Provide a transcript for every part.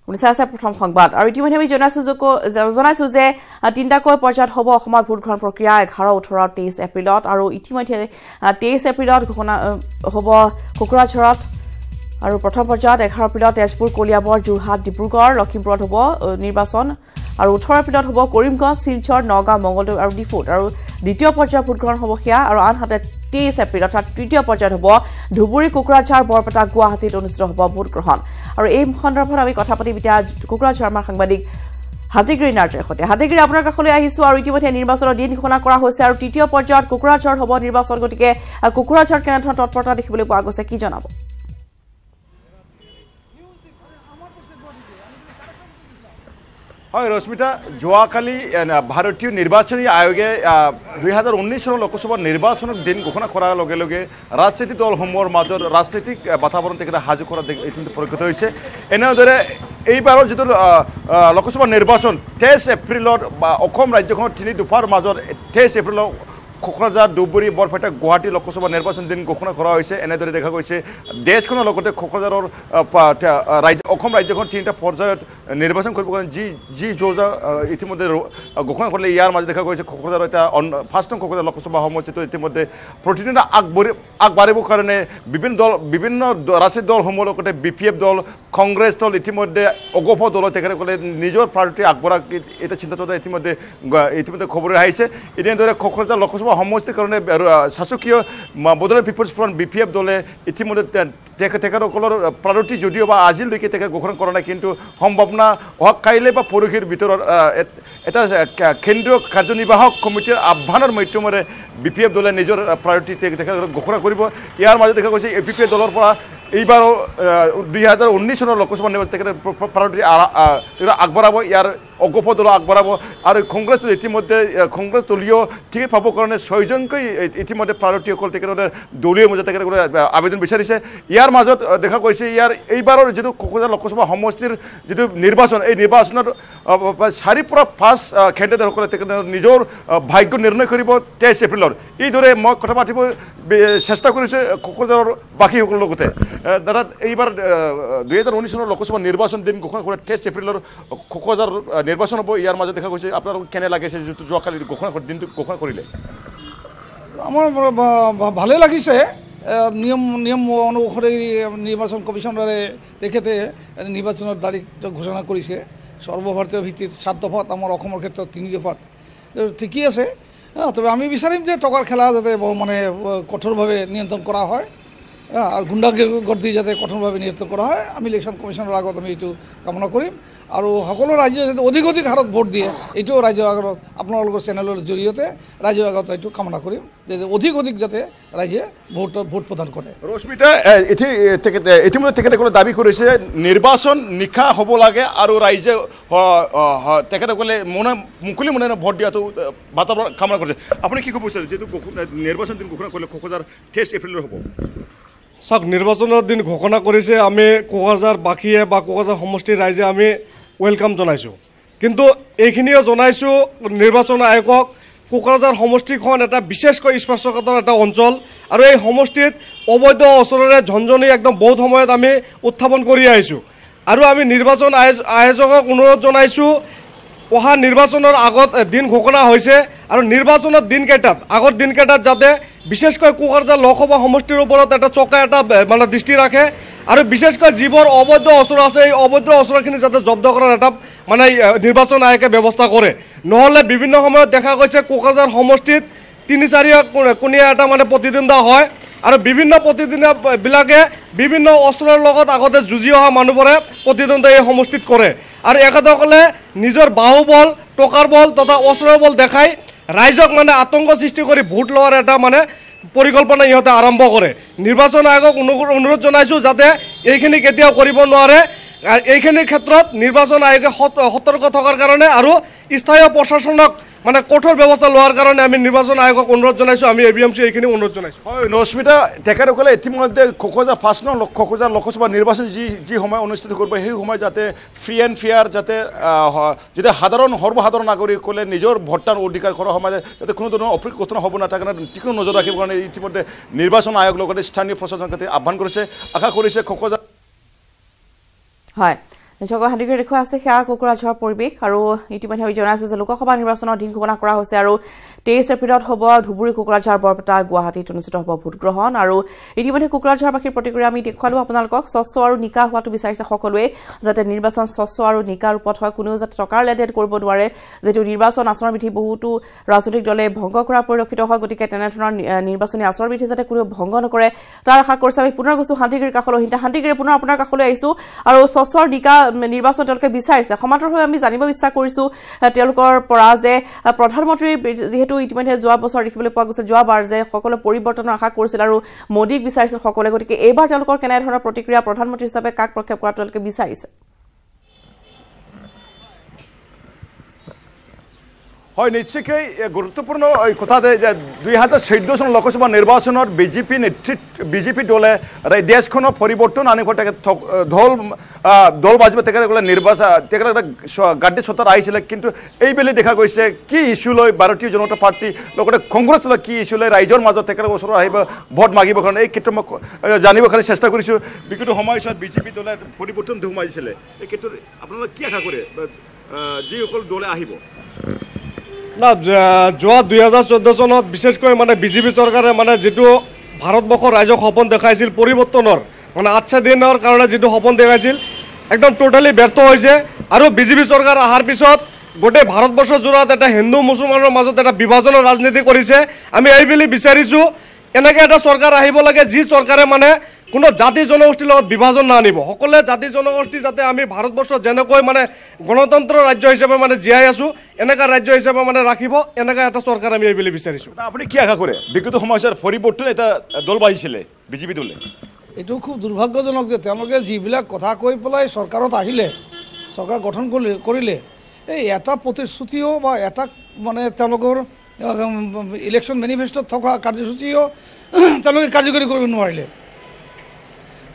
শুনিছে আছে প্ৰথম সংবাদ আৰু ইতিমধ্যে আমি জনাইছো যে তিনিটাকৈ পৰ্যায়ত হ'ব অসমত ভোট গ্ৰহণ প্ৰক্ৰিয়া 11, 18, 23 এপ্ৰিলত আৰু ইতিমধ্যে 23 এপ্ৰিলত ঘোষণা হ'ব কোকৰাঝাৰত আৰু প্ৰথম পৰ্যায়ত 11 এপ্ৰিলত তেজপুৰ, কলিয়াবৰ, যোৰহাট, ডিব্ৰুগড়, লখিমপুৰত হ'ব নিৰ্বাচন আৰু 18 এপ্ৰিলত হ'ব কৰিমগঞ্জ, শিলচৰ, নগাঁও, মঙ্গলদৈ আৰু ডিফুত আৰু দ্বিতীয় পৰ্যায়ত ভোট গ্ৰহণ হ'ব সেয়া আৰু আনহাতে 23 এপ্ৰিল অৰ্থাৎ তৃতীয় পৰ্যায়ত হ'ব ধুবুৰী, কোকৰাঝাৰ, বৰপেটা, গুৱাহাটীত অনুষ্ঠিত হ'ব ভোট গ্ৰহণ আৰু এই সন্দৰ্ভত আমি কথা পাতিম এতিয়া কোকৰাঝাৰৰ আমাৰ সাংবাদিক হাতীগিৰি নাৰ্জীৰ সৈতে। হাতীগিৰি আপোনাৰ কাষলৈ আহিছোঁ আৰু ইতিমধ্যে নিৰ্বাচনৰ দিন ঘোষণা কৰা হৈছে আৰু তৃতীয় পৰ্যায়ত কোকৰাঝাৰত হ'ব নিৰ্বাচন, গতিকে কোকৰাঝাৰত কেনেধৰণৰ তৎপৰতা দেখিবলৈ পোৱা গৈছে কি জনাব? হয় ৰশ্মিতা, যোৱাকালি ভাৰতীয় নিৰ্বাচনী আয়োগে 2019 চনৰ লোকসভা নিৰ্বাচনৰ দিন ঘোষণা কৰাৰ লগে লগে ৰাজনৈতিক দলসমূহৰ মাজত ৰাজনৈতিক বাতাবৰণ তেখেতে সাজু কৰা পৰিলক্ষিত হৈছে। এনেদৰে এইবাৰৰ যিটো লোকসভা নিৰ্বাচন 23 এপ্ৰিলত অসম ৰাজ্যখনৰ তিনি দফাৰ মাজত 23 এপ্ৰিলত কোকৰাঝাৰ, ধুবুৰী, বৰপেটা, গুৱাহাটী লোকসভা নিৰ্বাচন দিন ঘোষণা কৰা হৈছে। এনেদৰে দেখা গৈছে দেশখনৰ লগতে কোকৰাঝাৰৰ অসম ৰাজ্যখন তিনিটা পৰ্যায়ত নিৰ্বাচন কৰিব কাৰণে যি যোজনা ইতিমধ্যে ঘোষণা কৰিলে। ইয়াৰ মাজত দেখা গৈছে কোকৰাঝাৰৰ এতিয়া ফাৰ্ষ্ট নং কোকৰাঝাৰ লোকসভা সমষ্টিটো ইতিমধ্যে প্ৰতিদিনে আগবাঢ়িবৰ কাৰণে বিভিন্ন ৰাজনৈতিক দলসমূহৰ লগতে BPF দল, কংগ্ৰেছ দল ইতিমধ্যে অগপ দল তেখেতসকলে নিজৰ প্ৰায়ৰিটি আগবঢ়া এটা চিন্তাচৰ্চা ইতিমধ্যে খবৰে আহিছে। এনেদৰে কোকৰাঝাৰ লোকসভা সমষ্টিৰ কাৰণে শাসকীয় বদোলেণ্ড পিপলছ ফ্ৰণ্ট BPF দলে ইতিমধ্যে তেখেতসকলৰ প্ৰায়ৰিটি যদিও বা আজিলৈকে তেখেত ঘোষণা কৰা নাই, কিন্তু সম্ভাৱনা অহা কাইলৈ বা পৰহিৰ ভিতৰত এটা কেন্দ্ৰীয় কাৰ্যনিৰ্বাহক কমিটিৰ আহ্বানৰ মাধ্যমেৰে BPF দলে নিজৰ প্ৰায়ৰিটি তেখেতসকলক ঘোষণা কৰিব। ইয়াৰ মাজত দেখা গৈছে APP দলৰ পৰা এইবাৰ 2019 চনৰ লোকসভা নিৰ্বাচন তেখেতে প্ৰায়ৰিটি আগবঢ়াব, ইয়াৰ অগপ দল আগবঢ়াব আৰু কংগ্ৰেছ ইতিমধ্যে কংগ্ৰেছ দলীয় টিকেট পাবৰ কাৰণে 6জনকৈ ইতিমধ্যে প্ৰায়ৰিটিসকল তেখেতে দলীয় মজিয়াত তেখেতসকলে আবেদন বিচাৰিছে। ইয়াৰ মাজত দেখা গৈছে এইবাৰৰ যিটো কোকৰাঝাৰ লোকসভা সমষ্টিৰ যিটো নিৰ্বাচন, এই নিৰ্বাচনত 4 পৰা 5 কেণ্ডিডেটসকলে তেখেতে নিজৰ ভাগ্য নিৰ্ণয় কৰিব 23 এপ্ৰিলত। এইদৰে মই কথা পাতিব চেষ্টা কৰিছোঁ কোকৰাঝাৰৰ বাকীসকলৰ লগতে। দাদা, এইবাৰ 2019 চনৰ লোকসভা নিৰ্বাচন দিন ঘোষণা কৰে 23 এপ্ৰিলৰ কোকৰাঝাৰ নিৰ্বাচন হ'ব। ইয়াৰ মাজত দেখা গৈছে আপোনালোক কেনে লাগিছে যিটো যোৱাকালি দিনটো ঘোষণা কৰিলে? আমাৰ ভালেই লাগিছে। নিয়ম অনুসৰি নিৰ্বাচন কমিশনাৰে তেখেতে নিৰ্বাচনৰ তাৰিখ ঘোষণা কৰিছে। সৰ্বভাৰতীয় ভিত্তিত 7 দফাত, আমাৰ অসমৰ ক্ষেত্ৰত 3 দফাত ঠিকেই আছে। তবে আমি বিচাৰিম যে টকাৰ খেলা যাতে মানে কঠোৰভাৱে নিয়ন্ত্ৰণ কৰা হয় আৰু গুণ্ডাগৰ্দি যাতে কঠোৰভাৱে নিয়ন্ত্ৰণ কৰা হয়। আমি ইলেকশ্যন কমিশনৰ আগত আমি এইটো কামনা কৰিম আৰু সকলো ৰাজ্যে যাতে অধিক হাৰত ভোট দিয়ে, এইটোও ৰাজ্যৰ আগত আপোনালোকৰ চেনেলৰ জৰিয়তে ৰাজ্যৰ আগত এইটো কামনা কৰিম যে অধিক যাতে ৰাইজে ভোট প্ৰদান কৰে। ৰশ্মিতা, ইতিমধ্যে তেখেতসকলে দাবী কৰিছে নিৰ্বাচন নিশা হ'ব লাগে আৰু ৰাইজে তেখেতসকলে মুকলি মনেৰে ভোট দিয়াটো বাতাবৰণ কামনা কৰিছে। আপুনি কি ক'ব বিচাৰে যিহেতু নিৰ্বাচন দিন ঘোষণা কৰিলে কোকৰাঝাৰ 23 এপ্ৰিলৰ হ'ব? চাওক, নিৰ্বাচনৰ দিন ঘোষণা কৰিছে, আমি কোকৰাঝাৰ বাসীয়ে বা কোকৰাঝাৰ সমষ্টিৰ ৰাইজে আমি ৱেলকাম জনাইছোঁ, কিন্তু এইখিনিও জনাইছোঁ নিৰ্বাচন আয়োগক কোকৰাঝাৰ সমষ্টিখন এটা বিশেষকৈ স্পৰ্শকাতৰ এটা অঞ্চল আৰু এই সমষ্টিত অবৈধ অস্ত্ৰৰে ঝনঝনি একদম বহুত সময়ত আমি উত্থাপন কৰি আহিছোঁ আৰু আমি নিৰ্বাচন আয়োজকক অনুৰোধ জনাইছোঁ অহা নিৰ্বাচনৰ আগত দিন ঘোষণা হৈছে আৰু নিৰ্বাচনৰ আগৰ দিনকেইটাত যাতে বিশেষকৈ কোকৰাঝাৰ লোকসভা সমষ্টিৰ ওপৰত এটা চকা এটা মানে দৃষ্টি ৰাখে আৰু বিশেষকৈ যিবোৰ অবৈধ অস্ত্ৰ আছে এই অবৈধ অস্ত্ৰখিনি যাতে জব্দ কৰাৰ এটা মানে নিৰ্বাচন আয়োগে ব্যৱস্থা কৰে। নহ'লে বিভিন্ন সময়ত দেখা গৈছে কোকৰাঝাৰ সমষ্টিত 3-4 কোণীয়া এটা মানে প্ৰতিদ্বন্দ্বিতা হয় আৰু বিভিন্ন প্ৰতিদ্বন্দ্বীবিলাকে বিভিন্ন অস্ত্ৰৰ লগত আগতে যুঁজি অহা মানুহবোৰে প্ৰতিদ্বন্দ্বিতা এই সমষ্টিত কৰে আৰু এখেতসকলে নিজৰ বাহুবল, টকাৰ বল তথা অস্ত্ৰৰ বল দেখাই ৰাইজক মানে আতংক সৃষ্টি কৰি ভোট লোৱাৰ এটা মানে পৰিকল্পনা ইহঁতে আৰম্ভ কৰে। নিৰ্বাচন আয়োগক অনুৰোধ জনাইছোঁ যাতে এইখিনি কেতিয়াও কৰিব নোৱাৰে। এইখিনিৰ ক্ষেত্ৰত নিৰ্বাচন আয়োগে সতৰ্ক থকাৰ কাৰণে আৰু স্থায়ী প্ৰশাসনক মানে কঠোৰ ব্যৱস্থা লোৱাৰ কাৰণে আমি নিৰ্বাচন আয়োগক অনুৰোধ জনাইছোঁ। আমি ABMC এইখিনি অনুৰোধ জনাইছোঁ। হয় নস্মিতা, তেখেতসকলে ইতিমধ্যে কোকৰাঝাৰ ফাৰ্ষ্ট নং কোকৰাঝাৰ লোকসভা নিৰ্বাচন যি সময় অনুষ্ঠিত কৰিব সেই সময় যাতে ফ্ৰী এণ্ড ফেয়াৰ যাতে সৰ্বসাধাৰণ নাগৰিকসকলে নিজৰ ভোটদান অধিকাৰ কৰাৰ সময়ত যাতে কোনো ধৰণৰ অপ্ৰীতি ঘটনা হ'ব না তাৰ কাৰণে তীক্ষ্ণ নজৰ ৰাখিবৰ কাৰণে ইতিমধ্যে নিৰ্বাচন আয়োগ লগতে স্থানীয় প্ৰশাসনৰ ক্ষেত্ৰত আহ্বান কৰিছে। আশা কৰিছে কোকৰাঝাৰ হয় নিশ্চয়কৈ হাতীগুৰি দেখুৱাই আছে সেয়া কোকৰাঝাৰৰ পৰিৱেশ আৰু ইতিমধ্যে আমি জনাইছোঁ যে লোকসভা নিৰ্বাচনৰ দিন ঘোষণা কৰা হৈছে আৰু 23 এপ্ৰিলত হ'ব ধুবুৰী কোকৰাঝাৰ বৰপেটা গুৱাহাটীত অনুষ্ঠিত হ'ব ভোটগ্ৰহণ আৰু ইতিমধ্যে কোকৰাঝাৰবাসীৰ প্ৰতিক্ৰিয়া আমি দেখুৱালোঁ আপোনালোকক স্বচ্ছ আৰু নিকা হোৱাটো বিচাৰিছে সকলোৱে যাতে নিৰ্বাচন স্বচ্ছ আৰু নিকা ৰূপত হয় কোনেও যাতে টকাৰ লেনদেন কৰিব নোৱাৰে যিটো নিৰ্বাচন আচৰণ বিধি বহুতো ৰাজনৈতিক দলে ভংগ কৰা পৰিলক্ষিত হয় গতিকে তেনেধৰণৰ নিৰ্বাচনী আচৰণ বিধি যাতে কোনেও ভংগ নকৰে তাৰ আশা কৰিছে আমি পুনৰ গৈছোঁ হাতীগুৰিৰ কাষলৈ হাতীগুৰি পুনৰ আপোনাৰ কাষলৈ আহিছোঁ আৰু স্বচ্ছ নিকা নিৰ্বাচন তেওঁলোকে বিচাৰিছে সমান্তৰালভাৱে আমি জানিব ইচ্ছা কৰিছোঁ তেওঁলোকৰ পৰা যে প্ৰধানমন্ত্ৰী যিহেতু ইতিমধ্যে যোৱা বছৰ দেখিবলৈ পোৱা গৈছে যোৱাবাৰ যে সকলো পৰিৱৰ্তনৰ আশা কৰিছিল আৰু মোদীক বিচাৰিছিল সকলোৱে গতিকে এইবাৰ তেওঁলোকৰ কেনেধৰণৰ প্ৰতিক্ৰিয়া প্ৰধানমন্ত্ৰী হিচাপে কাক প্ৰক্ষেপ কৰা তেওঁলোকে বিচাৰিছে হয় নিশ্চয়কৈ গুৰুত্বপূৰ্ণ কথা যে 2014 চনৰ লোকসভা নিৰ্বাচনত বিজেপি দলে দেশখনৰ পৰিৱৰ্তন আনিব দল বাজিব তেখেতসকলে তেখেতসকলে গাড়ী চতাৰ আহিছিলে কিন্তু এইবেলি দেখা গৈছে কি ইছ্যু লৈ ভাৰতীয় জনতা পাৰ্টি লগতে কংগ্ৰেছ লৈ কি ইছ্যু লৈ ৰাইজৰ মাজত তেখেতৰ ওচৰত আহিব ভোট মাগিব কাৰণে এই ক্ষেত্ৰত মই জানিবৰ কাৰণে চেষ্টা কৰিছোঁ বিগত সময়ছোৱাত বিজেপি দলে পৰিৱৰ্তন ধুমাইছিলে এই ক্ষেত্ৰত আপোনালোকে কি আশা কৰে যিসকল দলে আহিব না যোৱা 2014 চনত বিশেষকৈ মানে বিজেপি চৰকাৰে মানে যিটো ভাৰতবৰ্ষৰ ৰাইজক সপোন দেখাইছিল পৰিৱৰ্তনৰ মানে আচ্ছা দিনৰ কাৰণে যিটো সপোন দেখাইছিল একদম টোটালি ব্যৰ্থ হৈছে আৰু বিজেপি চৰকাৰ অহাৰ পিছত গোটেই ভাৰতবৰ্ষৰ জোৰত এটা হিন্দু মুছলমানৰ মাজত এটা বিভাজনৰ ৰাজনীতি কৰিছে আমি এইবুলি বিচাৰিছোঁ এনেকৈ এটা চৰকাৰ আহিব লাগে যি চৰকাৰে মানে কোনো জাতি জনগোষ্ঠীৰ লগত বিভাজন নানিব সকলোৱে জাতি জনগোষ্ঠী যাতে আমি ভাৰতবৰ্ষত যেনেকৈ মানে গণতন্ত্ৰ ৰাজ্য হিচাপে মানে জীয়াই আছোঁ এনেকুৱা ৰাজ্য হিচাপে মানে ৰাখিব এনেকুৱা এটা চৰকাৰ আমি এইবুলি বিচাৰিছোঁ আপুনি কি আশা কৰে বিগত সময়ছোৱাত পৰিৱৰ্তন এটা দল বাঢ়িছিলে বিজেপি দলে এইটো খুব দুৰ্ভাগ্যজনক যে তেওঁলোকে যিবিলাক কথা কৈ পেলাই চৰকাৰত আহিলে চৰকাৰ গঠন কৰিলে এই এটা প্ৰতিশ্ৰুতিও বা এটা মানে তেওঁলোকৰ ইলেকশ্যন মেনিফেষ্টত থকা কাৰ্যসূচীও তেওঁলোকে কাৰ্যকৰী কৰিব নোৱাৰিলে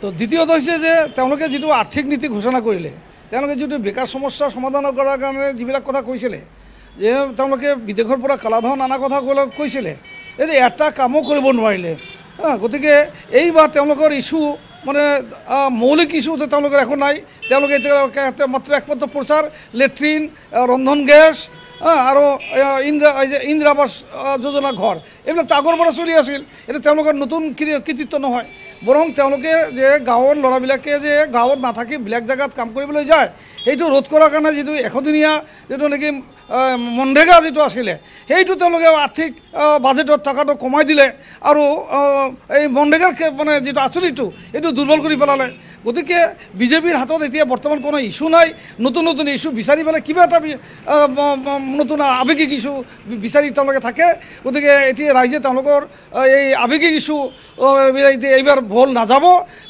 তো দ্বিতীয়ত হৈছে যে তেওঁলোকে যিটো আৰ্থিক নীতি ঘোষণা কৰিলে তেওঁলোকে যিটো বেকাৰ সমস্যা সমাধান কৰাৰ কাৰণে যিবিলাক কথা কৈছিলে যে তেওঁলোকে বিদেশৰ পৰা কালাধন অনা কথা কৈছিলে এই এটা কামো কৰিব নোৱাৰিলে গতিকে এইবাৰ তেওঁলোকৰ ইছ্যু মানে মৌলিক ইছ্যু তেওঁলোকৰ একো নাই তেওঁলোকে মাত্ৰ একমাত্ৰ প্ৰচাৰ লেট্ৰিন ৰন্ধন গেছ আৰু ইন্দিৰা আৱাস যোজনা ঘৰ এইবিলাক আগৰ পৰা চলি আছিল এইটো তেওঁলোকৰ নতুন কৃতিত্ব নহয় বৰং তেওঁলোকে যে গাঁৱৰ ল'ৰাবিলাকে যে গাঁৱত নাথাকি বেলেগ জেগাত কাম কৰিবলৈ যায় সেইটো ৰোধ কৰাৰ কাৰণে যিটো এশদিনীয়া যিটো নেকি মনৰেগা যিটো আছিলে সেইটো তেওঁলোকে আৰ্থিক বাজেটত টকাটো কমাই দিলে আৰু এই মনৰেগাৰ মানে যিটো আঁচনিটো এইটো দুৰ্বল কৰি পেলালে গতিকে বিজেপিৰ হাতত এতিয়া বৰ্তমান কোনো ইছ্যু নাই নতুন নতুন ইছ্যু বিচাৰি পেলাই কিবা এটা নতুন আৱেগিক ইছ্যু বিচাৰি তেওঁলোকে থাকে গতিকে এতিয়া ৰাইজে তেওঁলোকৰ এই আৱেগিক ইছ্যু এইবাৰ ভোল নাযাব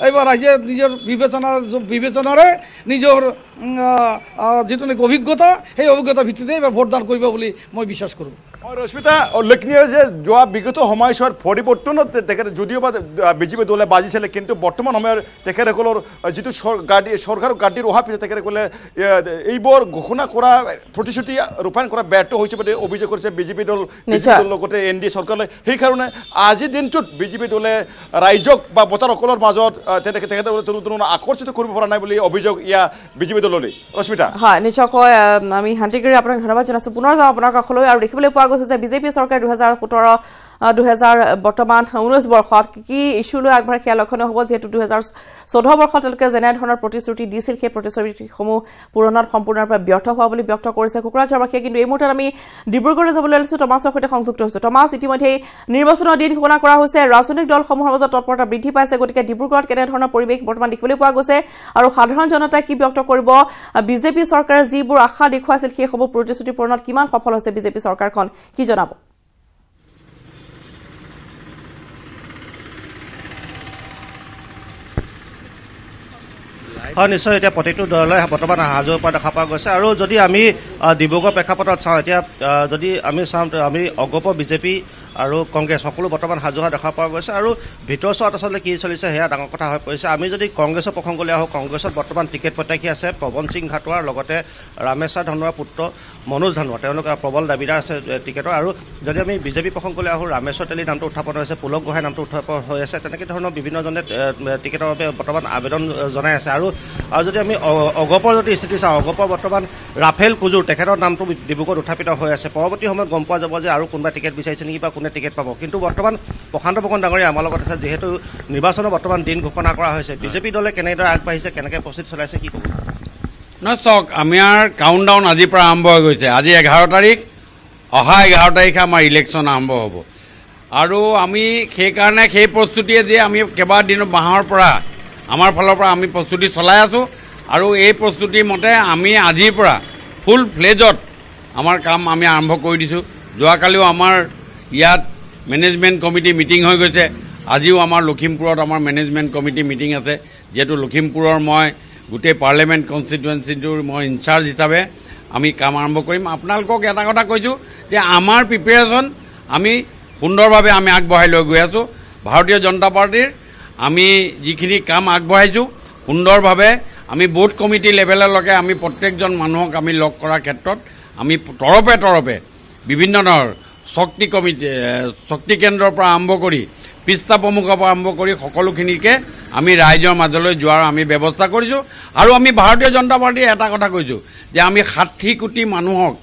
এইবাৰ ৰাইজে নিজৰ বিবেচনাৰে নিজৰ যিটো নেকি অভিজ্ঞতা সেই অভিজ্ঞতাৰ ভিত্তিতে এইবাৰ ভোটদান কৰিব বুলি মই বিশ্বাস কৰোঁ ৰশ্মিতা উল্লেখনীয় যে যোৱা বিগত সময়ছোৱাত পৰিৱৰ্তনত তেখেতে যদিও বা বিজেপি দলে বাজিছিলে কিন্তু বৰ্তমান সময়ত তেখেতসকলৰ যিটো চৰকাৰৰ গাড়ীৰ অহাৰ পিছত তেখেতসকলে এইবোৰ ঘোষণা কৰা প্ৰতিশ্ৰুতি ৰূপায়ণ কৰা ব্যৰ্থ হৈছে বুলি অভিযোগ কৰিছে বিজেপি দল লগতে NDA চৰকাৰলৈ সেইকাৰণে আজিৰ দিনটোত বিজেপি দলে ৰাইজক বা ভোটাৰসকলৰ মাজত তেখেতসকলে আকৰ্ষিত কৰিব পৰা নাই বুলি অভিযোগ ইয়া বিজেপি দললৈ ৰশ্মিতা হয় নিশ্চয়কৈ আমি শান্তিগুৰি আপোনাক ধন্যবাদ জনাইছোঁ পুনৰ যাওঁ আপোনাৰ কাষলৈ আৰু দেখিবলৈ পোৱা গৈছে যে বিজেপি চৰকাৰে 2017 বৰ্তমান 19 বৰ্ষত কি ইছ্যু লৈ আগবঢ়াই সেয়া লক্ষণীয় হ'ব যিহেতু 2014 বৰ্ষত তেওঁলোকে যেনেধৰণৰ প্ৰতিশ্ৰুতি দিছিল সেই প্ৰতিশ্ৰুতিসমূহ পূৰণত সম্পূৰ্ণৰূপে ব্যৰ্থ হোৱা বুলি ব্যক্ত কৰিছে কোকৰাঝাৰবাসীয়ে কিন্তু এই মুহূৰ্তত আমি ডিব্ৰুগড়লৈ যাবলৈ লৈছোঁ টমাছৰ সৈতে সংযুক্ত হৈছোঁ টমাছ ইতিমধ্যেই নিৰ্বাচনৰ দিন ঘোষণা কৰা হৈছে ৰাজনৈতিক দলসমূহৰ মাজত তৎপৰতা বৃদ্ধি পাইছে গতিকে ডিব্ৰুগড়ত কেনেধৰণৰ পৰিৱেশ বৰ্তমান দেখিবলৈ পোৱা গৈছে আৰু সাধাৰণ জনতাই কি ব্যক্ত কৰিব বিজেপি চৰকাৰে যিবোৰ আশা দেখুৱাইছিল সেইসমূহ প্ৰতিশ্ৰুতি পূৰণত কিমান সফল হৈছে বিজেপি চৰকাৰখন কি জনাব হয় নিশ্চয় এতিয়া প্ৰতিটো দললৈ বৰ্তমান অহা যোৱা পৰা দেখা পোৱা গৈছে আৰু যদি আমি ডিব্ৰুগড় প্ৰেক্ষাপটত চাওঁ এতিয়া যদি আমি চাওঁ আমি অগপ বিজেপি আৰু কংগ্ৰেছ সকলো বৰ্তমান সাজু হোৱা দেখা পোৱা গৈছে আৰু ভিতৰ চোৱাত আচলতে কি চলিছে সেয়া ডাঙৰ কথা হৈ পৰিছে আমি যদি কংগ্ৰেছৰ প্ৰসংগলৈ আহোঁ কংগ্ৰেছত বৰ্তমান টিকেট প্ৰত্যাশী আছে পৱন সিং ঘাটোৱাৰ লগতে ৰামেশ্বৰ ধনোৱাৰ পুত্ৰ মনোজ ধনোৱা তেওঁলোকে প্ৰবল দাবীদাৰ আছে টিকেটৰ আৰু যদি আমি বিজেপি প্ৰসংগলৈ আহোঁ ৰামেশ্বৰ তেলী নামটো উত্থাপন হৈছে পুলক গোহাঁই নামটো উত্থাপন হৈ আছে তেনেকৈ ধৰণৰ বিভিন্নজনে টিকেটৰ বাবে বৰ্তমান আবেদন জনাই আছে আৰু যদি আমি অগপৰ যদি স্থিতি চাওঁ অগপৰ বৰ্তমান ৰাফেল কুজুৰ তেখেতৰ নামটো ডিব্ৰুগড়ত উত্থাপিত হৈ আছে পৰৱৰ্তী সময়ত গম পোৱা যাব যে আৰু কোনোবা টিকেট বিচাৰিছে নেকি বা কোনে টিকেট পাব কিন্তু বৰ্তমান প্ৰশান্ত ফুকন ডাঙৰীয়া আমাৰ লগত আছে যিহেতু নিৰ্বাচনৰ বৰ্তমান দিন ঘোষণা কৰা হৈছে বিজেপি দলে কেনেদৰে আগবাঢ়িছে কেনেকৈ প্ৰস্তুতি চলাইছে কি ক'ব নহয় চাওক আমাৰ কাউণ্টডাউন আজিৰ পৰা আৰম্ভ হৈ গৈছে আজি 11 তাৰিখ অহা 11 তাৰিখে আমাৰ ইলেকশ্যন আৰম্ভ হ'ব আৰু আমি সেইকাৰণে সেই প্ৰস্তুতিয়ে যে আমি কেইবাদিনৰ মাহৰ পৰা আমাৰ ফালৰ পৰা আমি প্ৰস্তুতি চলাই আছোঁ আৰু এই প্ৰস্তুতিৰ মতে আমি আজিৰ পৰা ফুল ফ্লেজত আমাৰ কাম আমি আৰম্ভ কৰি দিছোঁ যোৱাকালিও আমাৰ ইয়াত মেনেজমেণ্ট কমিটি মিটিং হৈ গৈছে আজিও আমাৰ লখিমপুৰত আমাৰ মেনেজমেণ্ট কমিটি মিটিং আছে যিহেতু লখিমপুৰৰ মই গোটেই পাৰ্লিয়ামেণ্ট কনষ্টিটুৱেঞ্চিটোৰ মই ইনচাৰ্জ হিচাপে আমি কাম আৰম্ভ কৰিম আপোনালোকক এটা কথা কৈছোঁ যে আমাৰ প্ৰিপেৰেশ্যন আমি সুন্দৰভাৱে আমি আগবঢ়াই লৈ গৈ আছোঁ ভাৰতীয় জনতা পাৰ্টীৰ আমি যিখিনি কাম আগবঢ়াইছোঁ সুন্দৰভাৱে আমি বুথ কমিটি লেভেললৈকে আমি প্ৰত্যেকজন মানুহক আমি লগ কৰাৰ ক্ষেত্ৰত আমি তৰপে বিভিন্ন ধৰণৰ শক্তি কমিটি শক্তি কেন্দ্ৰৰ পৰা আৰম্ভ কৰি পিস্তা প্ৰমুখৰ পৰা আৰম্ভ কৰি সকলোখিনিকে আমি ৰাইজৰ মাজলৈ যোৱাৰ আমি ব্যৱস্থা কৰিছোঁ আৰু আমি ভাৰতীয় জনতা পাৰ্টীৰ এটা কথা কৈছোঁ যে আমি 60 কোটি মানুহক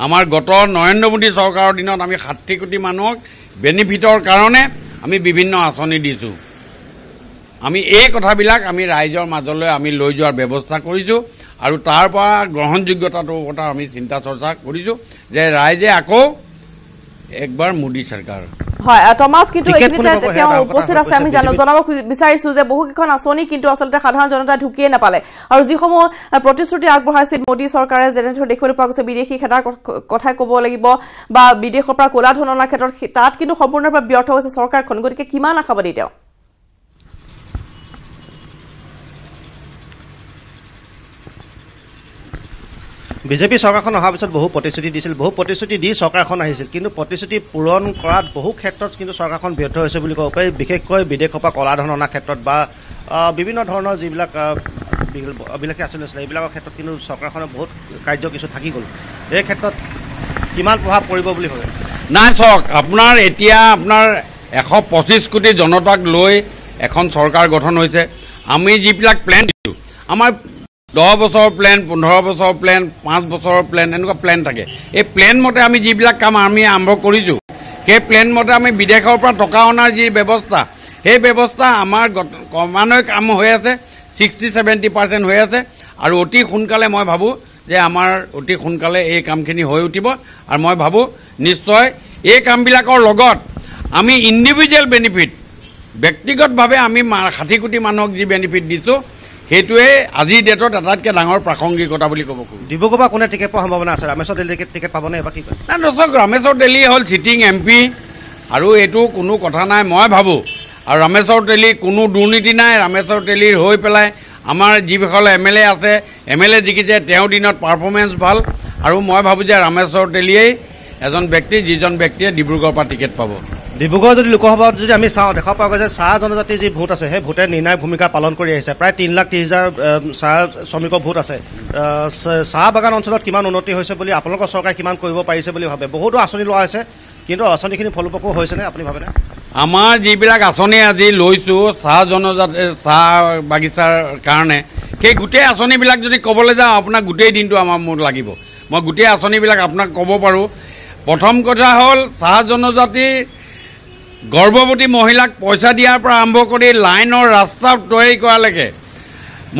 আমাৰ গত নৰেন্দ্ৰ মোদী চৰকাৰৰ দিনত আমি 60 কোটি মানুহক বেনিফিটৰ কাৰণে আমি বিভিন্ন আঁচনি দিছোঁ আমি এই কথাবিলাক আমি ৰাইজৰ মাজলৈ আমি লৈ যোৱাৰ ব্যৱস্থা কৰিছোঁ আৰু তাৰ পৰা গ্ৰহণযোগ্যতাটোৰ কথা আমি চিন্তা চৰ্চা কৰিছোঁ যে ৰাইজে আকৌ একবাৰ মোদী চৰকাৰ হয় টমাস কিন্তু এইখিনিতে তেওঁ উপস্থিত আছে আমি জনাব বিচাৰিছোঁ যে বহুকেইখন আঁচনি কিন্তু আচলতে সাধাৰণ জনতা ঢুকিয়ে নাপালে আৰু যিসমূহ প্ৰতিশ্ৰুতি আগবঢ়াইছিল মোদী চৰকাৰে যেনেদৰে দেখিবলৈ পোৱা গৈছে বিদেশী খেদাৰ কথাই ক'ব লাগিব বা বিদেশৰ পৰা ক'লা ধন অনাৰ ক্ষেত্ৰত তাত কিন্তু সম্পূৰ্ণৰূপে ব্যৰ্থ হৈছে চৰকাৰখন গতিকে কিমান আশাবাদী তেওঁ বিজেপি চৰকাৰখন অহাৰ পিছত বহু প্ৰতিশ্ৰুতি দিছিল বহু প্ৰতিশ্ৰুতি দি চৰকাৰখন আহিছিল কিন্তু প্ৰতিশ্ৰুতি পূৰণ কৰাত বহু ক্ষেত্ৰত কিন্তু চৰকাৰখন ব্যৰ্থ হৈছে বুলি ক'ব পাৰি বিশেষকৈ বিদেশৰ পৰা ক'লা ধন অনাৰ ক্ষেত্ৰত বা বিভিন্ন ধৰণৰ যিবিলাক অবিলাসী আঁচনি আছিলে এইবিলাকৰ ক্ষেত্ৰত কিন্তু চৰকাৰখনৰ বহুত কাৰ্য কিছু থাকি গ'ল এই ক্ষেত্ৰত কিমান প্ৰভাৱ পৰিব বুলি ভাবে নাই চাওক আপোনাৰ এতিয়া আপোনাৰ 125 কোটি জনতাক লৈ এখন চৰকাৰ গঠন হৈছে আমি যিবিলাক প্লেন দিছোঁ আমাৰ 10 বছৰৰ প্লেন 15 বছৰৰ প্লেন 5 বছৰৰ প্লেন এনেকুৱা প্লেন থাকে এই প্লেন মতে আমি যিবিলাক কাম আমি আৰম্ভ কৰিছোঁ সেই প্লেন মতে আমি বিদেশৰ পৰা টকা অনাৰ যি ব্যৱস্থা সেই ব্যৱস্থা আমাৰ ক্ৰমান্বয়ে কাম হৈ আছে 60-70% হৈ আছে আৰু অতি সোনকালে মই ভাবোঁ যে আমাৰ অতি সোনকালে এই কামখিনি হৈ উঠিব আৰু মই ভাবোঁ নিশ্চয় এই কামবিলাকৰ লগত আমি ইণ্ডিভিজুৱেল বেনিফিট ব্যক্তিগতভাৱে আমি 60 কোটি মানুহক যি বেনিফিট দিছোঁ সেইটোৱে আজিৰ ডেটত আটাইতকৈ ডাঙৰ প্ৰাসংগিকতা বুলি ক'ব খোজোঁ ডিব্ৰুগড়ৰ পৰা কোনে টিকেট পোৱাৰ সম্ভাৱনা আছে ৰামেশ্বৰ তেলী টিকেট পাবনে এবাৰ কি কয় নাই দৰ্শক ৰামেশ্বৰ তেলী হ'ল চিটিং MP আৰু এইটো কোনো কথা নাই মই ভাবোঁ আৰু ৰামেশ্বৰ তেলী কোনো দুৰ্নীতি নাই ৰামেশ্বৰ তেলীৰ হৈ পেলাই আমাৰ যিসকল MLA আছে MLA জিকিছে তেওঁৰ দিনত পাৰফৰ্মেঞ্চ ভাল আৰু মই ভাবোঁ যে ৰামেশ্বৰ তেলীয়েই এজন ব্যক্তি যিজন ব্যক্তিয়ে ডিব্ৰুগড়ৰ পৰা টিকেট পাব ডিব্ৰুগড় যদি লোকসভাত যদি আমি চাওঁ দেখা পোৱা গৈছে চাহ জনজাতিৰ যি ভোট আছে সেই ভোটে নিৰ্ণায়ক ভূমিকা পালন কৰি আহিছে প্ৰায় 3,30,000 চাহ শ্ৰমিকৰ ভোট আছে চাহ বাগান অঞ্চলত কিমান উন্নতি হৈছে বুলি আপোনালোকৰ চৰকাৰে কিমান কৰিব পাৰিছে বুলি ভাবে বহুতো আঁচনি লোৱা হৈছে কিন্তু আঁচনিখিনি ফলপ্ৰসূ হৈছেনে আপুনি ভাবেনে আমাৰ যিবিলাক আঁচনি আজি লৈছোঁ চাহ জনজাতি চাহ বাগিচাৰ কাৰণে সেই গোটেই আঁচনিবিলাক যদি ক'বলৈ যাওঁ আপোনাক গোটেই দিনটো আমাৰ মোৰ লাগিব মই গোটেই আঁচনিবিলাক আপোনাক ক'ব পাৰোঁ প্ৰথম কথা হ'ল চাহ জনজাতিৰ গৰ্ভৱতী মহিলাক পইচা দিয়াৰ পৰা আৰম্ভ কৰি লাইনৰ ৰাস্তা তৈয়াৰী কৰালৈকে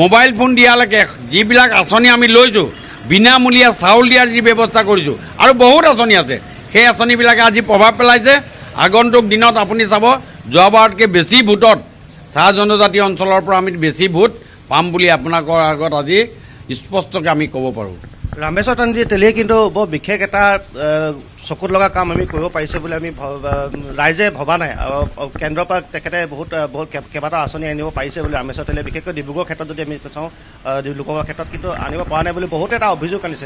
মোবাইল ফোন দিয়ালৈকে যিবিলাক আঁচনি আমি লৈছোঁ বিনামূলীয়া চাউল দিয়াৰ যি ব্যৱস্থা কৰিছোঁ আৰু বহুত আঁচনি আছে সেই আঁচনিবিলাকে আজি প্ৰভাৱ পেলাইছে আগন্তুক দিনত আপুনি চাব যোৱাবাৰতকৈ বেছি ভোটত চাহ জনজাতি অঞ্চলৰ পৰা আমি বেছি ভোট পাম বুলি আপোনালোকৰ আগত আজি স্পষ্টকৈ আমি ক'ব পাৰোঁ ৰামেশ্বৰ তেলীয়ে কিন্তু বৰ বিশেষ এটা চকুত লগা কাম আমি কৰিব পাৰিছে বুলি আমি ৰাইজে ভবা নাই কেন্দ্ৰৰ পৰা তেখেতে বহুত কেইবাটাও আঁচনি আনিব পাৰিছে বুলি ৰামেশ্বৰ তেলীয়ে বিশেষকৈ ডিব্ৰুগড় ক্ষেত্ৰত যদি আমি চাওঁ লোকসভাৰ ক্ষেত্ৰত কিন্তু আনিব পৰা নাই বুলি বহুত এটা অভিযোগ আনিছে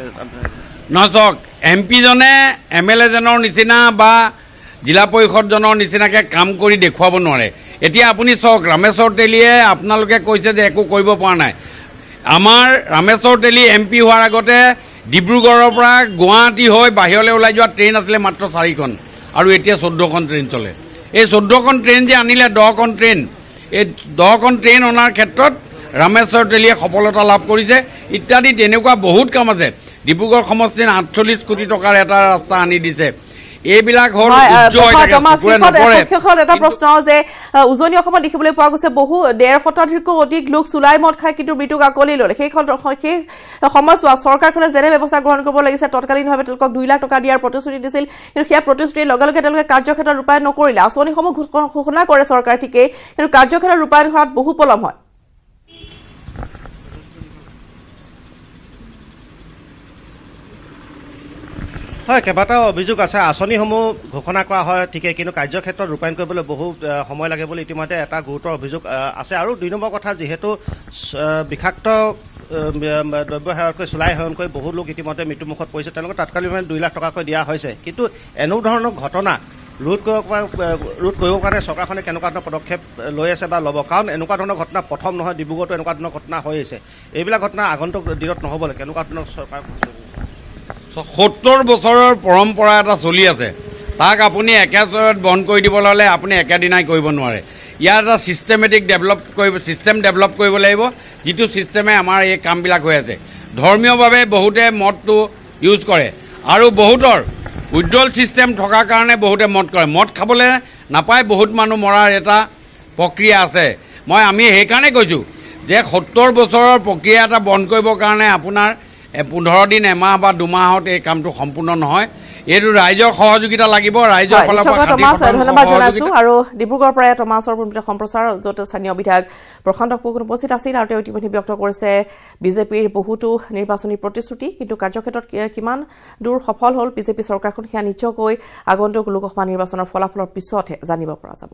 নহয় চাওক MP জনে MLA জনৰ নিচিনা বা জিলা পৰিষদজনৰ নিচিনাকৈ কাম কৰি দেখুৱাব নোৱাৰে এতিয়া আপুনি চাওক ৰামেশ্বৰ তেলীয়ে আপোনালোকে কৈছে যে একো কৰিব পৰা নাই আমাৰ ৰামেশ্বৰ তেলী MP হোৱাৰ আগতে ডিব্ৰুগড়ৰ পৰা গুৱাহাটী হৈ বাহিৰলৈ ওলাই যোৱা ট্ৰেইন আছিলে মাত্ৰ 4খন আৰু এতিয়া 14খন ট্ৰেইন চলে এই 14খন ট্ৰেইন যে আনিলে 10খন ট্ৰেইন এই 10খন ট্ৰেইন অনাৰ ক্ষেত্ৰত ৰামেশ্বৰ তেলীয়ে সফলতা লাভ কৰিছে ইত্যাদি তেনেকুৱা বহুত কাম আছে ডিব্ৰুগড় সমষ্টিত 48 কোটি টকাৰ এটা ৰাস্তা আনি দিছে এইবিলাক হল এটা প্ৰশ্ন যে উজনি অসমত দেখিবলৈ পোৱা গৈছে বহু 1.5 শতাধিকৰো অধিক লোক চুলাই মদ খাই কিন্তু মৃত্যুক আকলি ল'লে সেই সময়ছোৱা চৰকাৰখনে যেনে ব্যৱস্থা গ্ৰহণ কৰিব লাগিছে তৎকালীনভাৱে তেওঁলোকক 2 লাখ টকা দিয়াৰ প্ৰতিশ্ৰুতি দিছিল কিন্তু সেয়া প্ৰতিশ্ৰুতিৰ লগে লগে তেওঁলোকে কাৰ্যক্ষেত্ৰত ৰূপায়ণ নকৰিলে আঁচনিসমূহ ঘোষণা কৰে চৰকাৰ ঠিকেই কিন্তু কাৰ্যক্ষেত্ৰত ৰূপায়ণ হোৱাত বহু পলম হয় হয় কেইবাটাও অভিযোগ আছে আঁচনিসমূহ ঘোষণা কৰা হয় ঠিকে কিন্তু কাৰ্যক্ষেত্ৰত ৰূপায়ণ কৰিবলৈ বহু সময় লাগে বুলি ইতিমধ্যে এটা গুৰুতৰ অভিযোগ আছে আৰু 2 নম্বৰ কথা যিহেতু বিষাক্ত দ্ৰব্য সেৱনকৈ চুলাই সেৱন কৰি বহু লোক ইতিমধ্যে মৃত্যুমুখত পৰিছে তেওঁলোকক তাৎকালিকভাৱে 2 লাখ টকাকৈ দিয়া হৈছে কিন্তু এনে ধৰণৰ ঘটনা ৰোধ কৰিবৰ কাৰণে চৰকাৰখনে কেনেকুৱা ধৰণৰ পদক্ষেপ লৈ আছে বা ল'ব কাৰণ এনেকুৱা ধৰণৰ ঘটনা প্ৰথম নহয় ডিব্ৰুগড়তো এনেকুৱা ধৰণৰ ঘটনা হৈ আছে এইবিলাক ঘটনা আগন্তুক দিনত নহ'বলৈ কেনেকুৱা ধৰণৰ চৰকাৰ 70 বছৰৰ পৰম্পৰা এটা চলি আছে তাক আপুনি একেচৰত বন্ধ কৰি দিবলৈ হ'লে আপুনি একেদিনাই কৰিব নোৱাৰে ইয়াৰ এটা চিষ্টেমেটিক চিষ্টেম ডেভেলপ কৰিব লাগিব যিটো চিষ্টেমে আমাৰ এই কামবিলাক হৈ আছে ধৰ্মীয়ভাৱে বহুতে মদটো ইউজ কৰে আৰু বহুতৰ উইড্ৰল চিষ্টেম থকাৰ কাৰণে বহুতে মদ কৰে মদ খাবলৈ নাপায় বহুত মানুহ মৰাৰ এটা প্ৰক্ৰিয়া আছে আমি সেইকাৰণে কৈছোঁ যে 70 বছৰৰ প্ৰক্ৰিয়া এটা বন্ধ কৰিবৰ কাৰণে আপোনাৰ 15 দিন এমাহ বা 2 মাহত এই কামটো সম্পূৰ্ণ নহয় এইটো ৰাইজৰ সহযোগিতা লাগিব ৰাইজৰ ফালৰ পৰা ধন্যবাদ জনাইছো আৰু ডিব্ৰুগড়ৰ পৰা টমাছৰ সম্প্ৰচাৰ য'ত স্থানীয় বিধায়ক প্ৰশান্ত ফুকন উপস্থিত আছিল আৰু তেওঁ ইতিমধ্যে ব্যক্ত কৰিছে বিজেপিৰ বহুতো নিৰ্বাচনী প্ৰতিশ্ৰুতি কিন্তু কাৰ্যক্ষেত্ৰত কিমান দূৰ সফল হ'ল বিজেপি চৰকাৰখন সেয়া নিশ্চয়কৈ আগন্তুক লোকসভা নিৰ্বাচনৰ ফলাফলৰ পিছতহে জানিব পৰা যাব